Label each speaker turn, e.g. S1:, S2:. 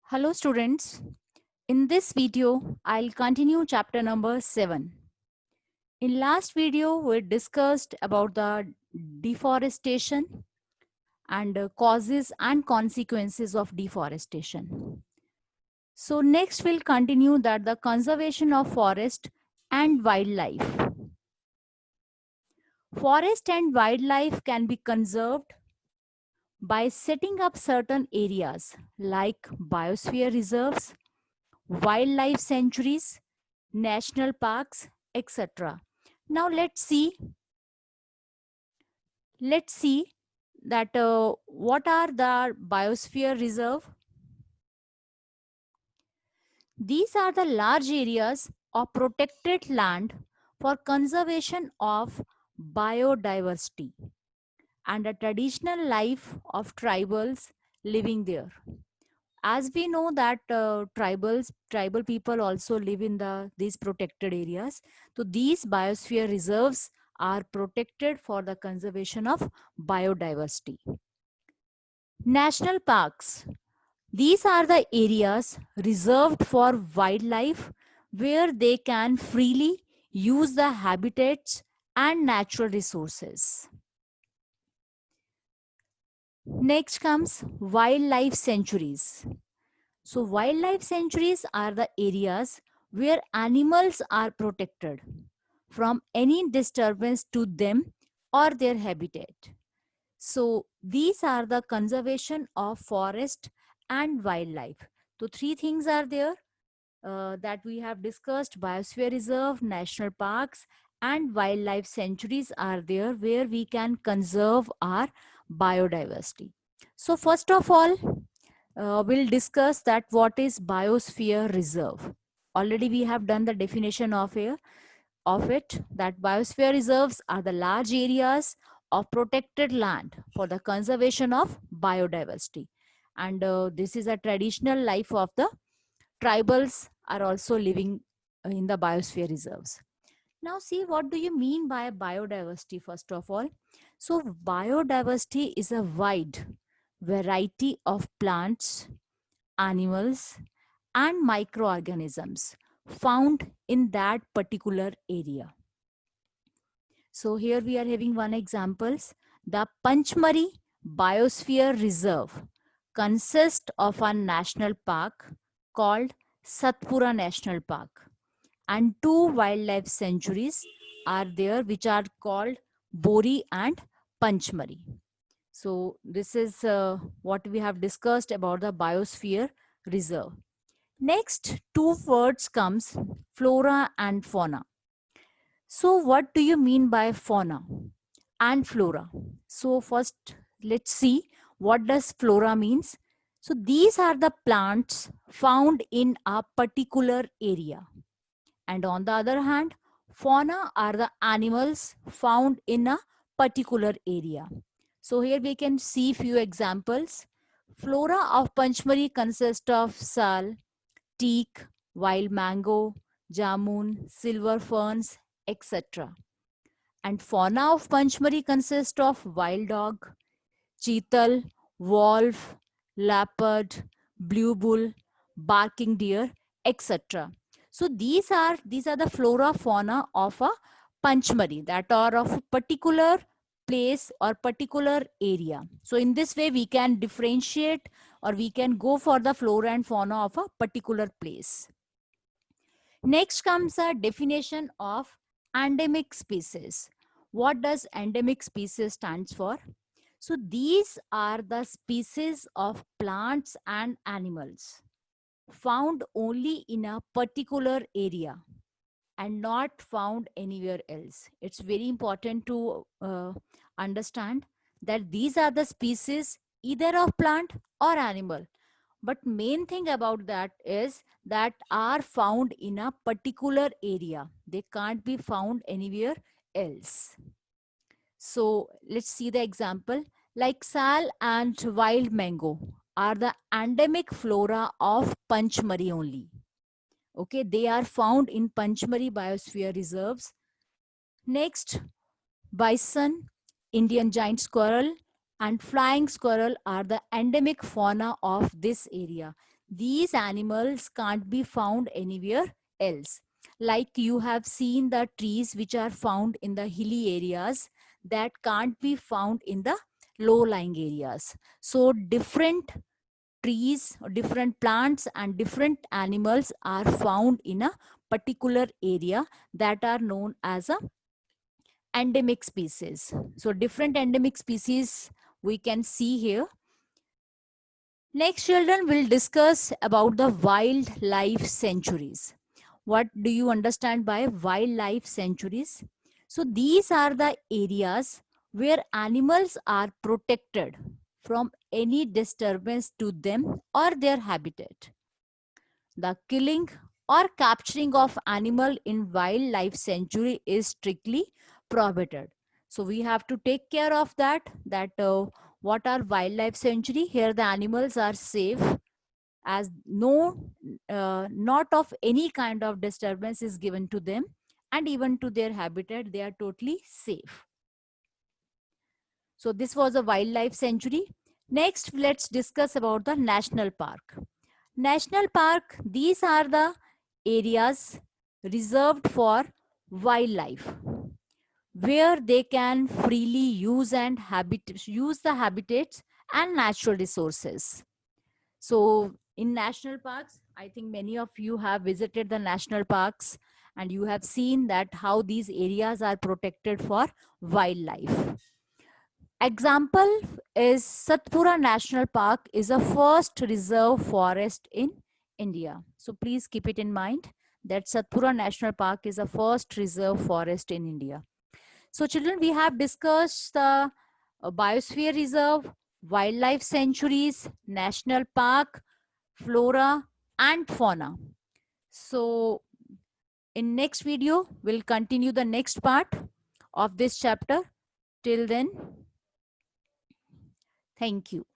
S1: Hello students, in this video I'll continue chapter number 7. In last video we discussed about the deforestation and causes and consequences of deforestation. So next we'll continue that the conservation of forest and wildlife. Forest and wildlife can be conserved by setting up certain areas like biosphere reserves, wildlife sanctuaries, national parks, etc. Now let's see that what are the biosphere reserve. These are the large areas of protected land for conservation of biodiversity and a traditional life of tribals living there. As we know that tribal people also live in these protected areas, so these biosphere reserves are protected for the conservation of biodiversity. National parks, these are the areas reserved for wildlife where they can freely use the habitats and natural resources. Next comes wildlife sanctuaries. So, wildlife sanctuaries are the areas where animals are protected from any disturbance to them or their habitat. So, these are the conservation of forest and wildlife. So, three things are there that we have discussed: biosphere reserve, national parks, and wildlife sanctuaries are there where we can conserve our biodiversity. So, first of all, we'll discuss that what is biosphere reserve. Already we have done the definition of it, that biosphere reserves are the large areas of protected land for the conservation of biodiversity, and this is a traditional life of the tribals are also living in the biosphere reserves. Now see, what do you mean by biodiversity? First of all, so biodiversity is a wide variety of plants, animals, and microorganisms found in that particular area. So here we are having one examples. The Panchmari Biosphere Reserve consists of a national park called Satpura National Park, and two wildlife sanctuaries are there which are called Bori and Panchmari. So this is what we have discussed about the biosphere reserve. Next, two words comes flora and fauna. So what do you mean by fauna and flora? So first, let's see what does flora means. So these are the plants found in a particular area. And on the other hand, fauna are the animals found in a particular area. So here we can see few examples. Flora of Panchmari consists of sal, teak, wild mango, jamun, silver ferns, etc. And fauna of Panchmari consists of wild dog, cheetal, wolf, leopard, blue bull, barking deer, etc. So these are the flora fauna of a Panchmari, that are of a particular place or particular area. So in this way we can differentiate or we can go for the flora and fauna of a particular place. Next comes a definition of endemic species. What does endemic species stands for? So these are the species of plants and animals found only in a particular area and not found anywhere else. It's very important to understand that these are the species either of plant or animal, but main thing about that is that are found in a particular area. They can't be found anywhere else. So let's see the example. Like sal and wild mango are the endemic flora of Panchmari only. Okay, they are found in Panchmari biosphere reserves. Next, bison, Indian giant squirrel, and flying squirrel are the endemic fauna of this area. these animals can't be found anywhere else. Like you have seen the trees which are found in the hilly areas that can't be found in the low lying areas. So different trees, different plants and different animals are found in a particular area that are known as a endemic species. So different endemic species we can see here. Next, children will discuss about the wildlife sanctuaries. What do you understand by wildlife sanctuaries? So these are the areas where animals are protected from any disturbance to them or their habitat. The killing or capturing of animal in wildlife sanctuary is strictly prohibited. So we have to take care of that what are wildlife sanctuary. Here the animals are safe, as no not of any kind of disturbance is given to them, and even to their habitat they are totally safe. So this was a wildlife sanctuary. Next, let's discuss about the national park. National park, these are the areas reserved for wildlife, where they can freely use the habitats and natural resources. So in national parks, I think many of you have visited the national parks and you have seen that how these areas are protected for wildlife. Example is Satpura National Park is a first reserve forest in India. So please keep it in mind that Satpura National Park is a first reserve forest in India. So children, we have discussed the biosphere reserve, wildlife sanctuaries, national park, flora and fauna. So in next video, we'll continue the next part of this chapter. Till then, thank you.